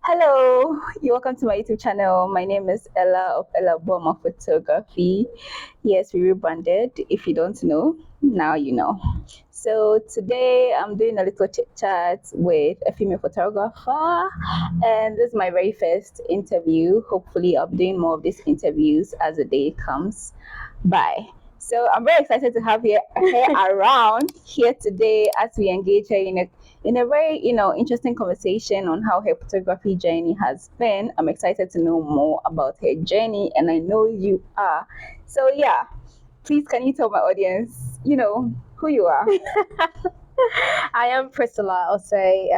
Hello, you're welcome to my YouTube channel. My name is Ella of EllaB Photography. Yes, we rebranded. If you don't know, now you know. So today I'm doing a little chit chat with a female photographer, and this is my very first interview. Hopefully, I'll be doing more of these interviews as the day comes by. So I'm very excited to have her around here today as we engage her in a very interesting conversation on how her photography journey has been. I'm excited to know more about her journey, and I know you are. So yeah, please can you tell my audience, who you are? I am Priscilla. I'll say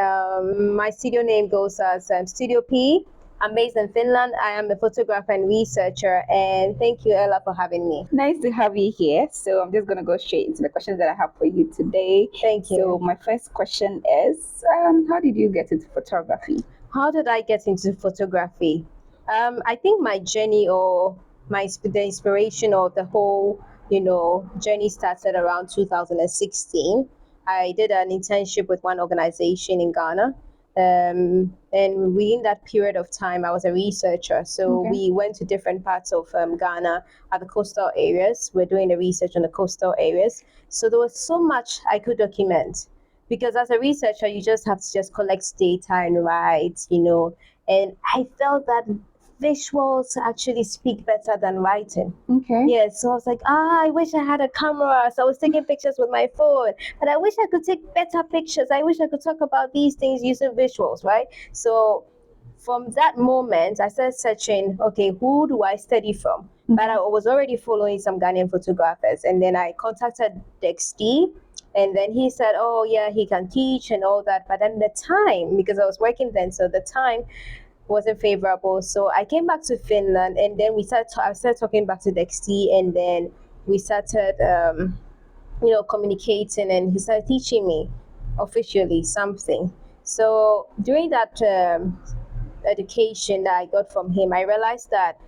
my studio name goes as Studiopeee. I'm based in Finland. I am a photographer and researcher, and thank you, Ella, for having me. Nice to have you here. So I'm just gonna go straight into the questions that I have for you today. Thank you. So my first question is, how did you get into photography? How did I get into photography? I think my journey or the inspiration of the whole, journey started around 2016. I did an internship with one organization in Ghana. And within that period of time, I was a researcher. So Okay. we went to different parts of Ghana at the coastal areas. We're doing the research on the coastal areas. So there was so much I could document because as a researcher you just have to just collect data and write, and I felt that visuals actually speak better than writing. Okay. Yeah, so I was like, I wish I had a camera. So I was taking pictures with my phone, but I wish I could take better pictures. I wish I could talk about these things using visuals, right? So from that moment, I started searching, okay, who do I study from? But I was already following some Ghanaian photographers. And then I contacted Dexty. And then he said, oh, yeah, he can teach and all that. But then the time, because I was working then, so the time wasn't favorable. So I came back to Finland. And then I started talking back to Dexty. And then we started, communicating. And he started teaching me officially something. So during that education that I got from him, I realized that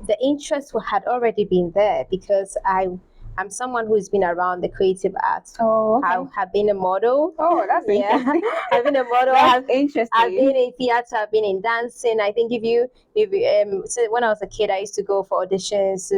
the interest had already been there because I'm someone who's been around the creative arts. Oh, okay. I have been a model. Oh, that's interesting. I've been a model. Interesting. I've been in theater. I've been in dancing. I think so when I was a kid, I used to go for auditions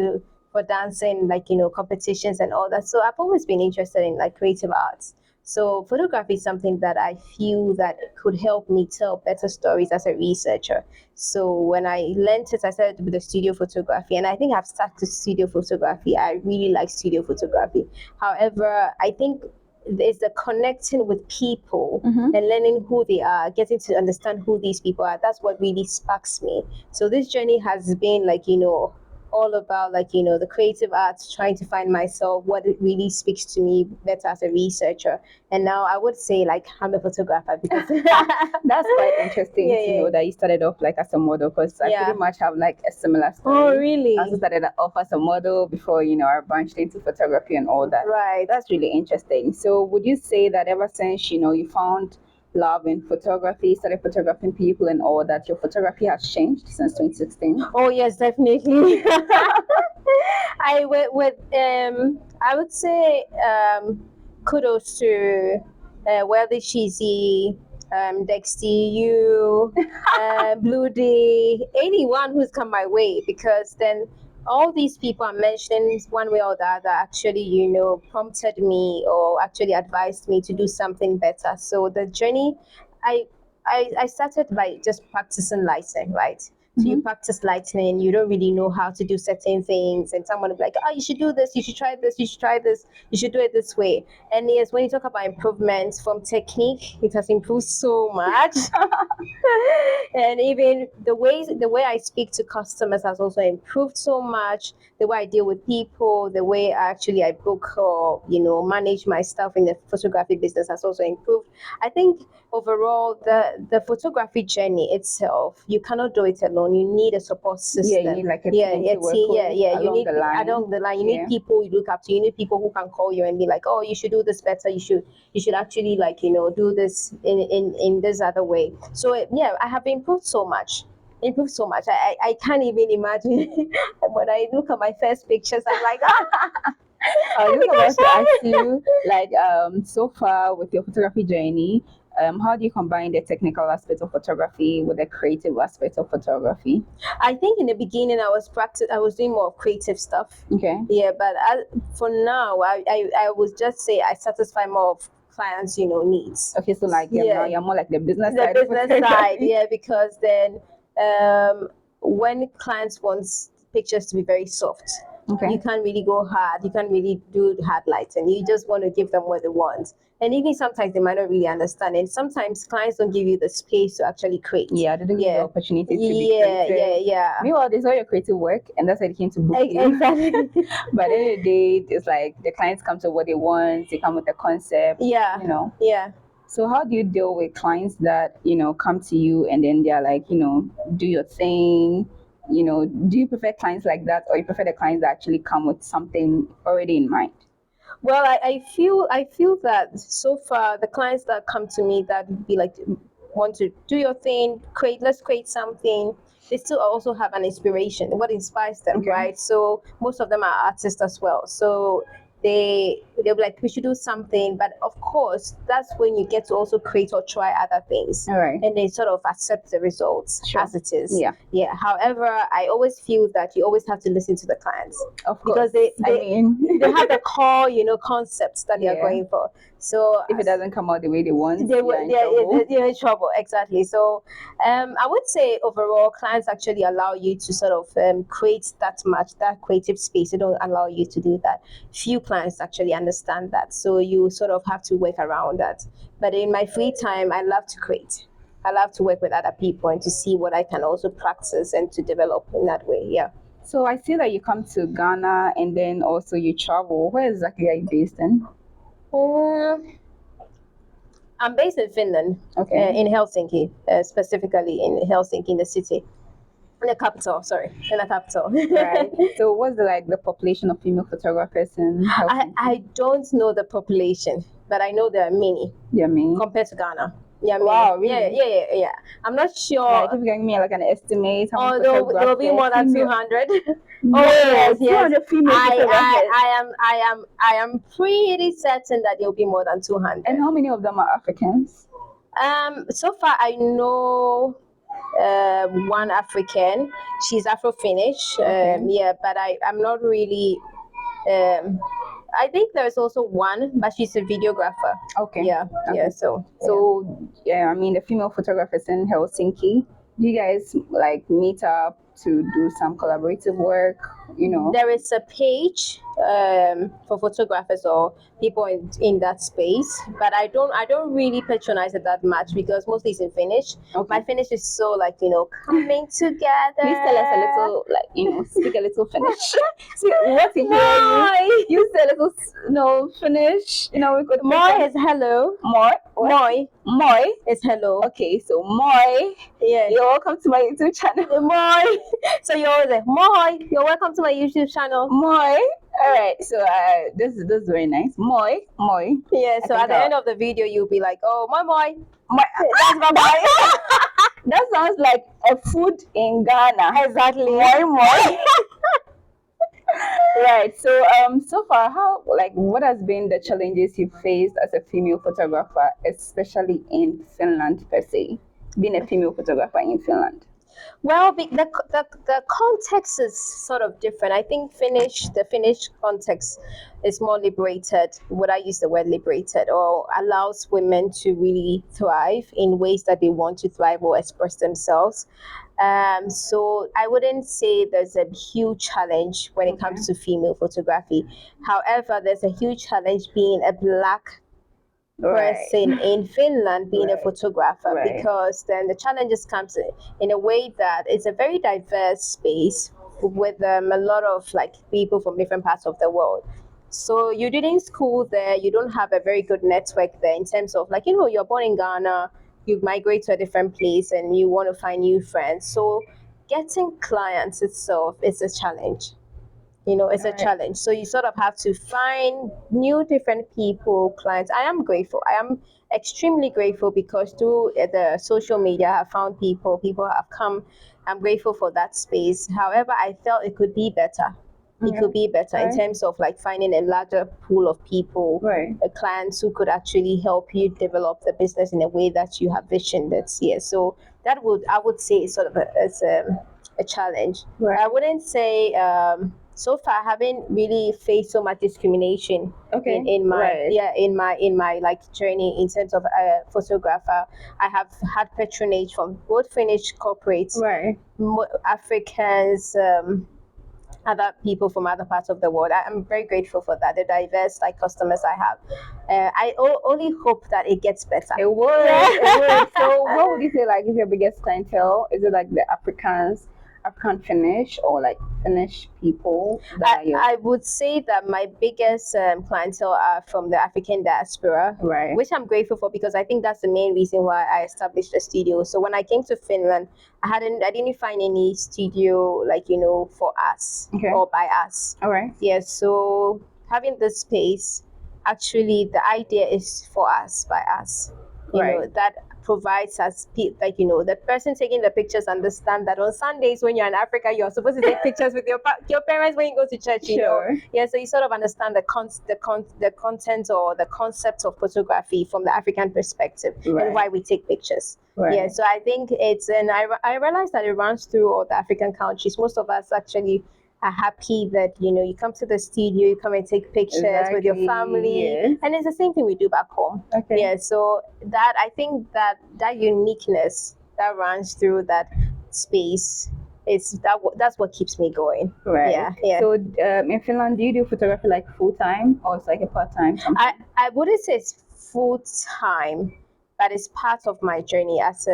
for dancing, competitions and all that. So I've always been interested in creative arts. So photography is something that I feel that could help me tell better stories as a researcher. So when I learned it, I started with the studio photography, and I think I've stuck to studio photography. I really like studio photography. However, I think it's the connecting with people and learning who they are, getting to understand who these people are. That's what really sparks me. So this journey has been all about the creative arts, trying to find myself, what it really speaks to me better as a researcher. And now I would say I'm a photographer because that's quite interesting to know that you started off as a model, because I pretty much have a similar story. Oh, really? I also started off as a model before I branched into photography and all that. Right. That's really interesting. So would you say that ever since you found love in photography, started photographing people and all that, your photography has changed since 2016? Oh yes, definitely. I would say kudos to Wealthy Cheesy, Dexty, you, Blue D, anyone who's come my way, because then all these people I'm mentioning one way or the other actually, prompted me or actually advised me to do something better. So the journey, I started by just practicing lighting, right? So you practice lighting, you don't really know how to do certain things, and someone will be like, oh, you should do this, you should try this, you should try this, you should do it this way. And yes, when you talk about improvements from technique, it has improved so much. And even the way I speak to customers has also improved so much. The way I deal with people, the way I book or manage my stuff in the photography business has also improved. I think overall the photography journey itself, you cannot do it alone. You need a support system. Yeah, you need a team to work with you need along the line. You need people you look up to. You need people who can call you and be like, oh, you should do this better. You should actually do this in this other way. So I have improved so much. I can't even imagine when I look at my first pictures. I'm like, I was just about to ask you, so far with your photography journey, how do you combine the technical aspect of photography with the creative aspect of photography? I think in the beginning I was doing more creative stuff. Okay. Yeah, but for now, I would just say I satisfy more of clients, needs. Okay, so like now Yeah. you're more like the business The side of business side, photography. yeah, because then when clients want pictures to be very soft, Okay. you can't really go hard. You can't really do hard lighting. You just want to give them what they want. And even sometimes they might not really understand. And sometimes clients don't give you the space to actually create. Yeah, they don't give you the opportunity to be Yeah, creative. yeah. Meanwhile, they saw your creative work, and that's why they came to book you. Exactly. But at the end of the day, it's like the clients come to what they want. They come with a concept. Yeah. Yeah. So how do you deal with clients that come to you and then they're like, do your thing? Do you prefer clients like that, or you prefer the clients that actually come with something already in mind? Well, I feel that so far the clients that come to me that be like want to do your thing, let's create something. They still also have an inspiration. What inspires them, Okay. right? So most of them are artists as well. So they'll be like, we should do something, but of course that's when you get to also create or try other things. All right. And they sort of accept the results Sure. as it is. Yeah. However, I always feel that you always have to listen to the clients. Of course. Because they they have the core, concepts that they are going for. So if it doesn't come out the way they want, they're in trouble. Exactly. So I would say overall, clients actually allow you to sort of create that creative space. They don't allow you to do that. Few clients actually understand that. So you sort of have to work around that. But in my free time, I love to create. I love to work with other people and to see what I can also practice and to develop in that way. Yeah. So I see that you come to Ghana and then also you travel. Where exactly are you based in? I'm based in Finland. Okay. In Helsinki, specifically in Helsinki, in the city. In the capital, in the capital. Right. So what's the population of female photographers in Helsinki? I don't know the population, but I know there are many. Yeah, many. Compared to Ghana. Yeah, wow, really? Yeah. I'm not sure. Like if you can give me an estimate, how many there will be more than female- 200. yes, 200 female photographers. I am pretty certain that there will be more than 200. And how many of them are Africans? So far I know one African. She's Afro-Finnish. Okay. But I'm not really. I think there's also one, but she's a videographer. Okay. Yeah. Okay. Yeah. So yeah, I mean the female photographers in Helsinki. Do you guys meet up to do some collaborative work? There is a page for photographers or people in that space, but I don't really patronize it that much because mostly it's in Finnish. Okay. My Finnish is so coming together. Please tell us a little, speak a little Finnish. See, we want to hear you say a little, Finnish. We could. Moi is hello. Moi. Moi is hello. Okay, so moi. Yeah. You're welcome to my YouTube channel. Moi. So you always say moi. You're welcome to my YouTube channel. Moi. All right. So this is very nice. Moi. Yeah. So at the end of the video, you'll be like, oh, moi. That's my moi. That sounds like a food in Ghana. Exactly. Moi. Right. So far, what has been the challenges you faced as a female photographer, especially in Finland per se? Being a female photographer in Finland. Well, the context is sort of different. I think the Finnish context is more liberated. Would I use the word liberated, or allows women to really thrive in ways that they want to thrive or express themselves. So I wouldn't say there's a huge challenge when it comes to female photography. However, there's a huge challenge being a Black person in Finland being a photographer, because then the challenges comes in a way that it's a very diverse space with a lot of people from different parts of the world. So you didn't school there, you don't have a very good network there in terms of you're born in Ghana, you migrate to a different place and you want to find new friends. So getting clients itself is a challenge. It's a challenge. So you sort of have to find new different people, clients. I am grateful. I am extremely grateful because through the social media, I have found people have come. I'm grateful for that space. However, I felt it could be better. it could be better in Right. terms of like finding a larger pool of people, Right. clients who could actually help you develop the business in a way that you have visioned it. Yeah, so that would, I would say, is sort of a challenge. Right. I wouldn't say so far I haven't really faced so much discrimination Okay. in my Right. in my like journey in terms of a photographer. I have had patronage from both Finnish corporates, Right. Africans, other people from other parts of the world. I'm very grateful for that. The diverse like customers I have. Only hope that it gets better. It would. It would. So, what would you say like is your biggest clientele? Is it like the African Finnish, or like Finnish people that I would say that my biggest clientele are from the African diaspora, Right. which I'm grateful for because I think that's the main reason why I established the studio. So when I came to Finland, I didn't find any studio like for us or by us. All right. Yeah, so having this space, actually, the idea is for us by us. That provides us the person taking the pictures understand that on Sundays when you're in Africa you're supposed to take pictures with your parents when you go to church. Sure. Yeah, so you sort of understand the content or the concept of photography from the African perspective and why we take pictures. Right. Yeah, so I think and I realized that it runs through all the African countries. Most of us actually are happy that you come to the studio, you come and take pictures with your family, Yes. and it's the same thing we do back home. Okay. Yeah, so that I think that uniqueness that runs through that space that's what keeps me going. Right. Yeah. So in Finland, do you do photography like full time, or it's like a part time? I wouldn't say it's full time, but it's part of my journey as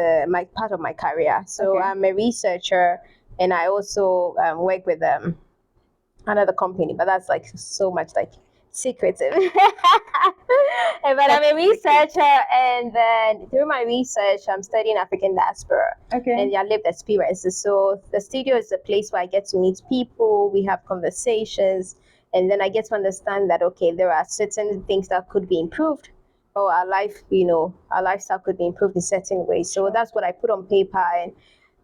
part of my career. So Okay. I'm a researcher, and I also work with another company, but that's like so much like secretive. But I'm a researcher, and then through my research, I'm studying African diaspora and their lived experiences. So the studio is a place where I get to meet people, we have conversations, and then I get to understand that okay, there are certain things that could be improved, or our lifestyle could be improved in certain ways. So that's what I put on paper, and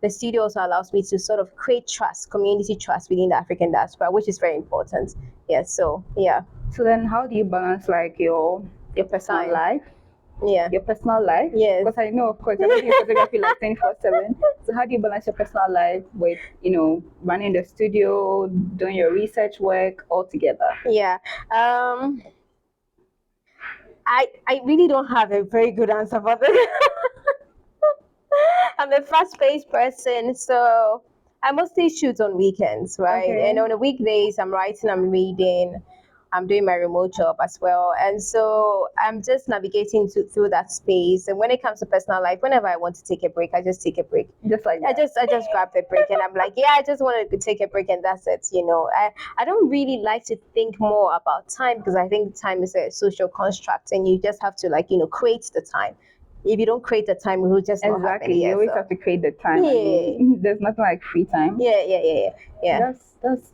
the studio also allows me to sort of create trust, community trust within the African diaspora, which is very important. Yeah, so yeah. So then, how do you balance like your personal Time. life? Yeah. Your personal life? Yes. Because I know, of course, you're doing photography like 24/7. So how do you balance your personal life with running the studio, doing your research work all together? Yeah. I really don't have a very good answer for this. I'm a fast-paced person, so I mostly shoot on weekends, right? Okay. And on the weekdays, I'm writing, I'm reading, I'm doing my remote job as well, and so I'm just navigating through that space. And when it comes to personal life, whenever I want to take a break, I just take a break. Just like I that. just grab the break, and I'm like, yeah, I just want to take a break, and that's it. I don't really like to think more about time because I think time is a social construct, and you just have to create the time. If you don't create the time, it will just not happen. Exactly. You always have to create the time. I mean, there's nothing like free time. Yeah.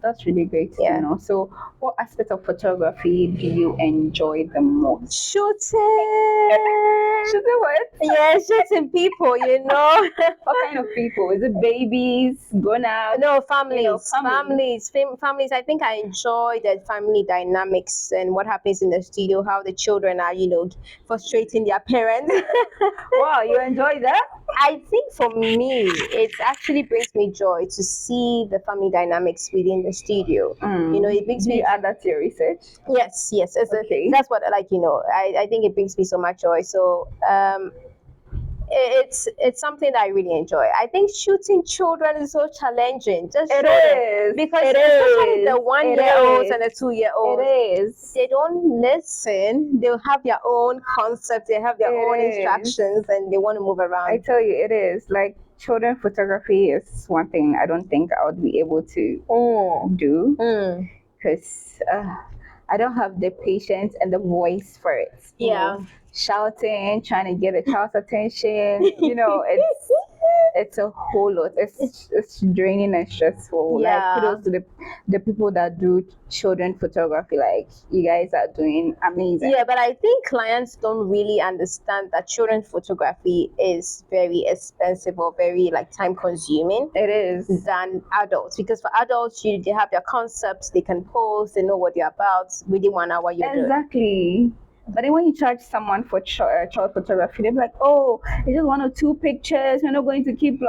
That's really great to Yeah. know. So, what aspect of photography do you enjoy the most? Shooting. Shooting what? Yeah, shooting people. What kind of people? Is it babies, grown up? No, families. Families. Families. I think I enjoy the family dynamics and what happens in the studio, how the children are, frustrating their parents. Wow, you enjoy that? I think for me, it actually brings me joy to see the family dynamics within the studio. It brings Do me. you add that to your research? Yes. Okay. That's what I think it brings me so much joy. So it's something that I really enjoy. I think shooting children is so challenging. Just It children. is. Because It especially is. the 1-year-olds is. and the 2-year-olds. It is. They don't listen. They'll have their own concept. They have their It own is. instructions, and they want to move around. I tell you, it is. Like, children photography is one thing I don't think I would be able to do because I don't have the patience and the voice for it. You Yeah. know, shouting, trying to get a child's attention. it's a whole lot. It's draining and stressful. Like Yeah. kudos to the people that do children photography. Like you guys are doing amazing. Yeah, but I think clients don't really understand that children's photography is very expensive or very like time consuming It is. than adults, because for adults they have their concepts, they can post, they know what they're about within 1 hour you're doing. Exactly. But then when you charge someone for child photography, they're like, "Oh, it's just 1 or 2 pictures. We're not going to keep."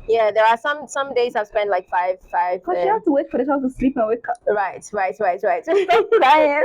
Yeah, there are some days I've spent like five. Because you have to wait for the child to sleep and wake up. Right. Stop crying.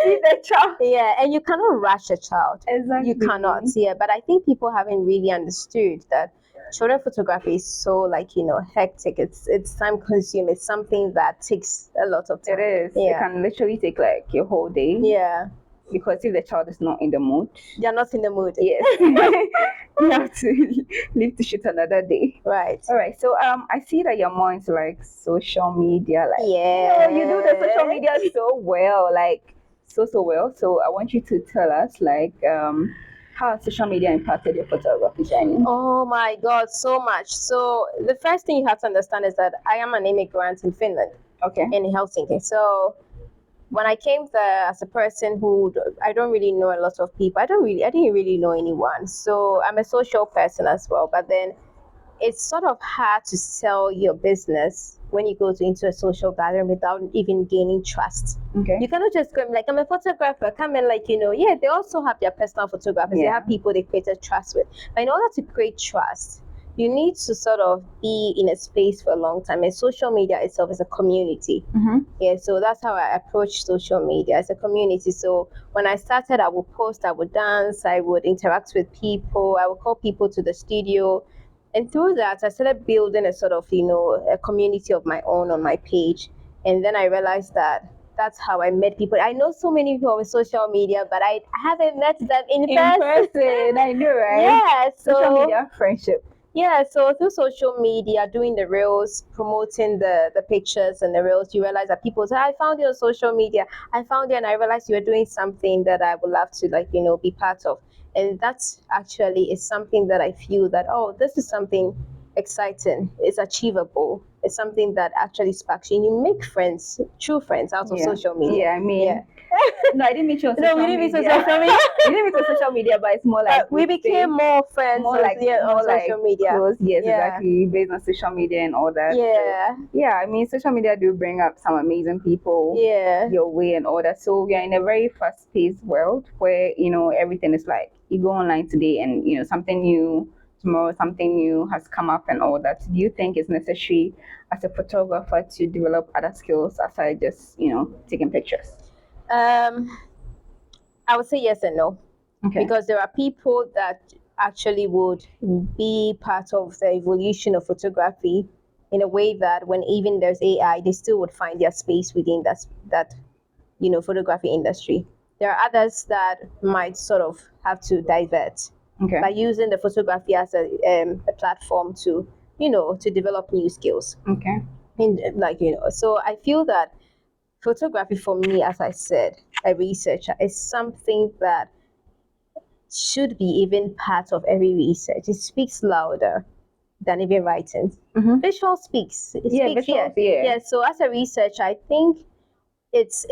See the child. Yeah, and you cannot rush a child. Exactly. You cannot. Yeah, but I think people haven't really understood that children photography is so like hectic. It's time consuming. It's something that takes a lot of time. It is. Yeah. It can literally take like your whole day. Yeah. Because if the child is not in the mood, You're not in the mood. yes, you have to leave to shoot another day. Right. All right. So I see that you're more into like social media. Like Yeah. you do the social media so well, like so well. So I want you to tell us like how has social media impacted your photography journey? Oh my God, so much. So the first thing you have to understand is that I am an immigrant in Finland, Okay. in Helsinki. So when I came there as a person who I don't really know a lot of people, I didn't really know anyone. So I'm a social person as well. But then it's sort of hard to sell your business when you go into a social gathering without even gaining trust. Okay. You cannot just go like, I'm a photographer, come and yeah, they also have their personal photographers. Yeah. They have people they created trust with. But in order to create trust, you need to sort of be in a space for a long time. And social media itself is a community. Mm-hmm. Yeah, so that's how I approach social media as a community. So when I started, I would post, I would dance, I would interact with people, I would call people to the studio. And through that, I started building a sort of, a community of my own on my page. And then I realized that that's how I met people. I know so many people on social media, but I haven't met them in person. I know, right? Yeah, Social media friendship. Yeah, so through social media, doing the reels, promoting the pictures and the reels, you realize that people say, I found you on social media. I found you and I realized you were doing something that I would love to be part of. And that's actually is something that I feel that, oh, this is something exciting. It's achievable. It's something that actually sparks you. And you make friends, true friends out of social media. Yeah, I mean, no, I didn't meet you on social No, we didn't media. meet on social media. We didn't meet on social media, but it's more like we became more friends more like on social media. Close, yes, Yeah. exactly, based on social media and all that. Yeah. So, yeah, I mean, social media do bring up some amazing people Yeah. your way and all that. So we are in a very fast-paced world where everything is like you go online today and something new tomorrow, something new has come up and all that. Do you think it's necessary as a photographer to develop other skills aside just taking pictures? I would say yes and no. Okay. Because there are people that actually would be part of the evolution of photography in a way that when even there's AI, they still would find their space within that photography industry. There are others that might sort of have to divert Okay. by using the photography as a platform to to develop new skills. Okay. So I feel that photography for me, as I said, a researcher, is something that should be even part of every research. It speaks louder than even writing. Mm-hmm. Visual speaks. Visuals, yeah. So as a researcher, I think it's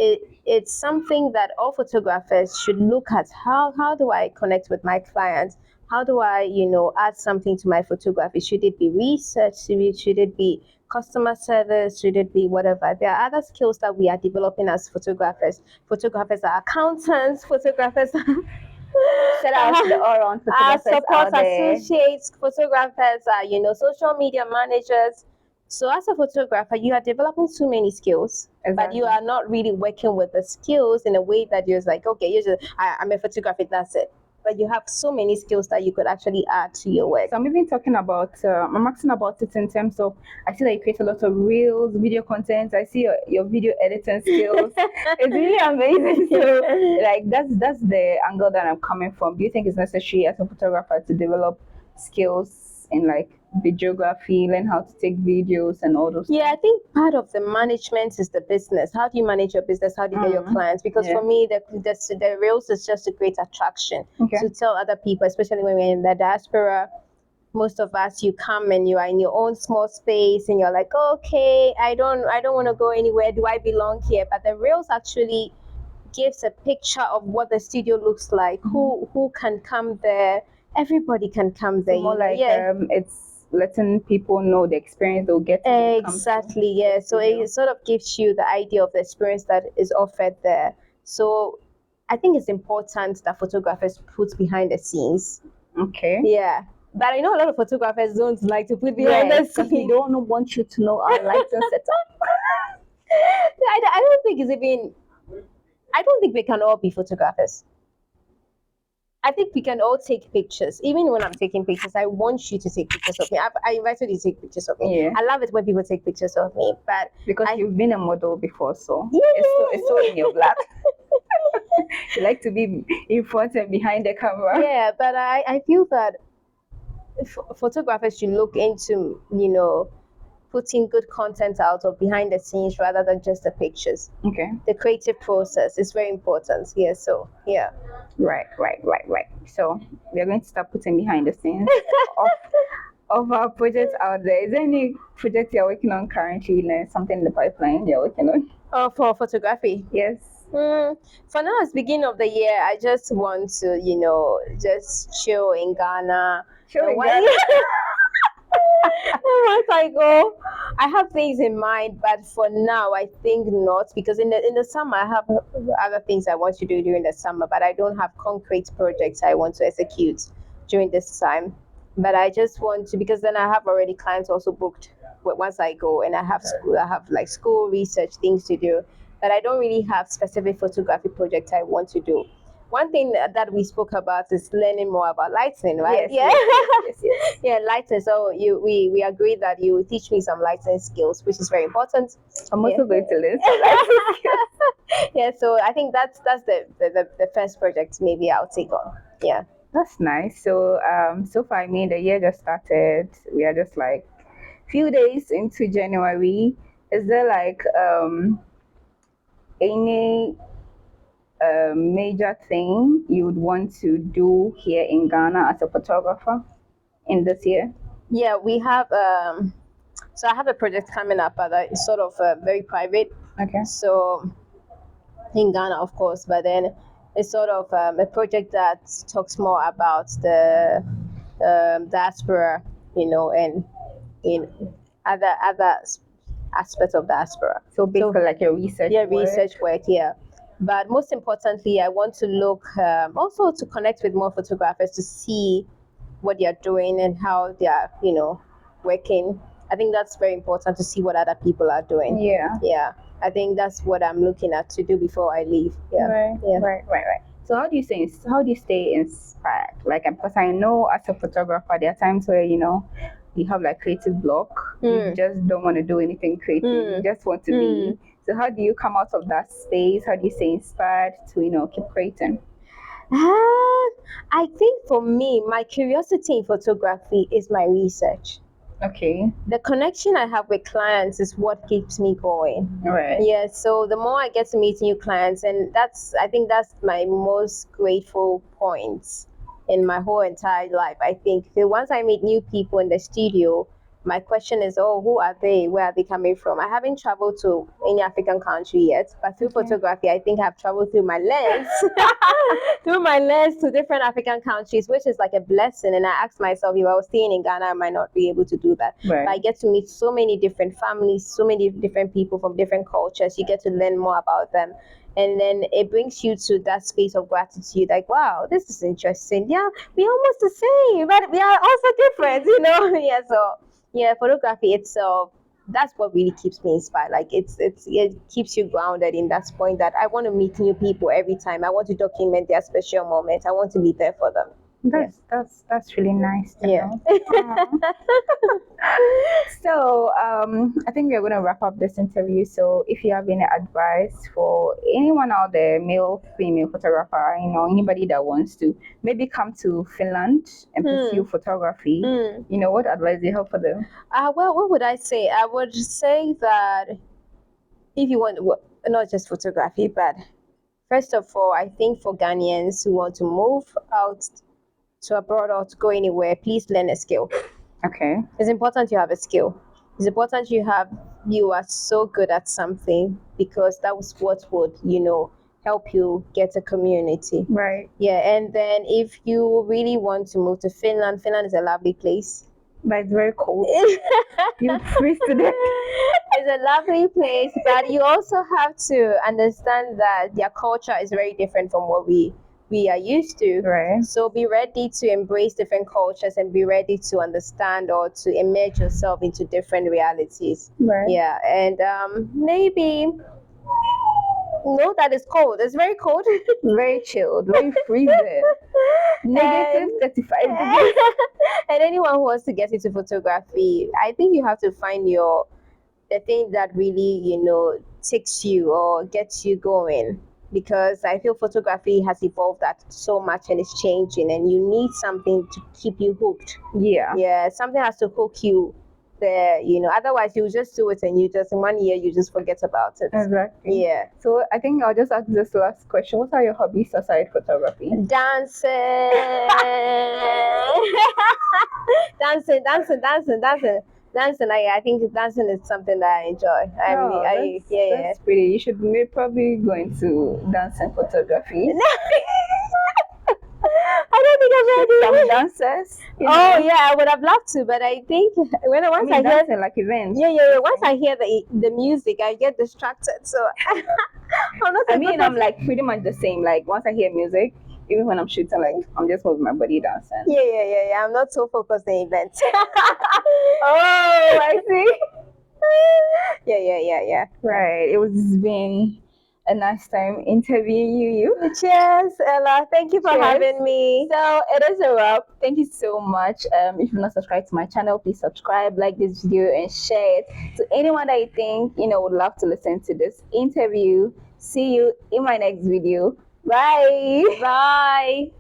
something that all photographers should look at. How do I connect with my clients? How do I add something to my photography? Should it be research? Should it be customer service? Should it be whatever? There are other skills that we are developing as photographers. Photographers are accountants. Photographers Shout out to the all-round photographers support out there. associates. Photographers are social media managers. So as a photographer, you are developing so many skills, but you are not really working with the skills in a way that you're like, okay, I'm a photographer, that's it. But you have so many skills that you could actually add to your work. So I'm even talking about, I'm asking about it in terms of, I see that you create a lot of reels, video content. I see your video editing skills. It's really amazing. So like that's the angle that I'm coming from. Do you think it's necessary as a photographer to develop skills in like videography, learn how to take videos and all those I think part of the management is the business. How do you manage your business? How do you get your clients? Because for me, the reels is just a great attraction to tell other people, especially when we're in the diaspora. most of us, you come and you are in your own small space and you're like, okay, I don't want to go anywhere. Do I belong here? But the reels actually gives a picture of what the studio looks like. Who can come there? Everybody can come there. So more you know? like Yeah. it's letting people know the experience they'll get when they come to Exactly, yeah. So studio. it sort of gives you the idea of the experience that is offered there. So I think it's important that photographers put behind the scenes. Okay. Yeah. But I know a lot of photographers don't like to put behind the Yes, because we scenes. don't want you to know our lighting setup. I don't think it's even, I don't think we can all be photographers. I think we can all take pictures. Even when I'm taking pictures, I want you to take pictures of me. I invited you to take pictures of me. Yeah. I love it when people take pictures of me, but Because I- you've been a model before, so Yeah, it's so in your blood. You like to be in front and behind the camera. yeah, but I feel that photographers should look into, putting good content out of behind the scenes rather than just the pictures. Okay. The creative process is very important. Yeah, so yeah. Right. So we are going to start putting behind the scenes of our projects out there. Is there any project you're working on currently? Something in the pipeline you're working on? For photography. Yes. For now, it's beginning of the year. I just want to, just chill in Ghana. Chill in Once- Ghana. Once I go, I have things in mind, but for now, I think not, because in the summer I have other things I want to do during the summer, but I don't have concrete projects I want to execute during this time. But I just want to, because then I have already clients also booked once I go, and I have like school research things to do, but I don't really have specific photography projects I want to do. One thing that we spoke about is learning more about lighting, right? Yes, Yeah. yes. Yeah, lighting. So we agreed that you will teach me some lighting skills, which is very important. I'm also Yeah. going to learn some lighting skills. Yeah, so I think that's the first project maybe I'll take on. Yeah. That's nice. So so far, I mean, the year just started. We are just like few days into January. Is there like any major thing you would want to do here in Ghana as a photographer in this year? Yeah, we have so I have a project coming up, but it's sort of very private. Okay. So in Ghana, of course, but then it's sort of a project that talks more about the diaspora, and in other aspects of diaspora. So basically, like your research. Yeah, work. research work. Yeah, but most importantly, I want to look also to connect with more photographers to see what they are doing and how they are, working. I think that's very important to see what other people are doing. Yeah. Yeah, I think that's what I'm looking at to do before I leave. Yeah. Right. Yeah. Right. So how do you stay inspired? Like, because I know as a photographer, there are times where you have like creative block. You just don't want to do anything creative. You just want to be. So how do you come out of that space? How do you stay inspired to keep creating? I think for me, my curiosity in photography is my research. Okay. The connection I have with clients is what keeps me going. Right. Yeah, so the more I get to meet new clients, and I think that's my most grateful point in my whole entire life. I think once I meet new people in the studio, my question is, oh, who are they? Where are they coming from? I haven't traveled to any African country yet, but through photography, I think I've traveled through my lens, through my lens to different African countries, which is like a blessing. And I asked myself, if I was staying in Ghana, I might not be able to do that. Right. But I get to meet so many different families, so many different people from different cultures. You get to learn more about them. And then it brings you to that space of gratitude, like, wow, this is interesting. Yeah, we're almost the same, but we are also different, Yeah, so yeah, photography itself, that's what really keeps me inspired. Like it keeps you grounded in that point that I want to meet new people every time. I want to document their special moments. I want to be there for them. That's really nice to Yeah. know. So I think we're going to wrap up this interview. So if you have any advice for anyone out there, male, female photographer, anybody that wants to maybe come to Finland and pursue photography, what advice do you have for them? Well, what would I say? I would say that if you want, not just photography, but first of all, I think for Ghanaians who want to move out to abroad or to go anywhere, please learn a skill. Okay. It's important you have a skill. It's important you are so good at something, because that was what would, help you get a community. Right. Yeah, and then if you really want to move to Finland, Finland is a lovely place. But it's very cold. You freeze to death. It's a lovely place, but you also have to understand that their culture is very different from what we are used to. Right. So be ready to embrace different cultures and be ready to understand or to immerse yourself into different realities. Right. Yeah, and maybe know that it's cold. It's very cold. Very chilled, very freezing. Negative 35 degrees. And anyone who wants to get into photography, I think you have to find the thing that really, takes you or gets you going. Because I feel photography has evolved that so much and it's changing, and you need something to keep you hooked. Yeah. Yeah, something has to hook you there, otherwise you just do it and you just in 1 year you just forget about it. Exactly. Yeah. So I think I'll just ask this last question. What are your hobbies aside photography? Dancing. Dancing. I think dancing is something that I enjoy. That's pretty. You should probably go into dance and photography. I don't think I'm ready. Some dancers. Oh yeah, I would have loved to, but I think once I hear dancing like events. Yeah. Once I hear the music, I get distracted. So I'm like pretty much the same. Like once I hear music, even when I'm shooting, like I'm just moving my body dancing. Yeah. I'm not so focused on events. Oh, I see. Yeah. Right. It was been a nice time interviewing you. Cheers, Ella. Thank you for having me. So it is a wrap. Thank you so much. If you're not subscribed to my channel, please subscribe, like this video, and share it to anyone that you think would love to listen to this interview. See you in my next video. Bye. Bye.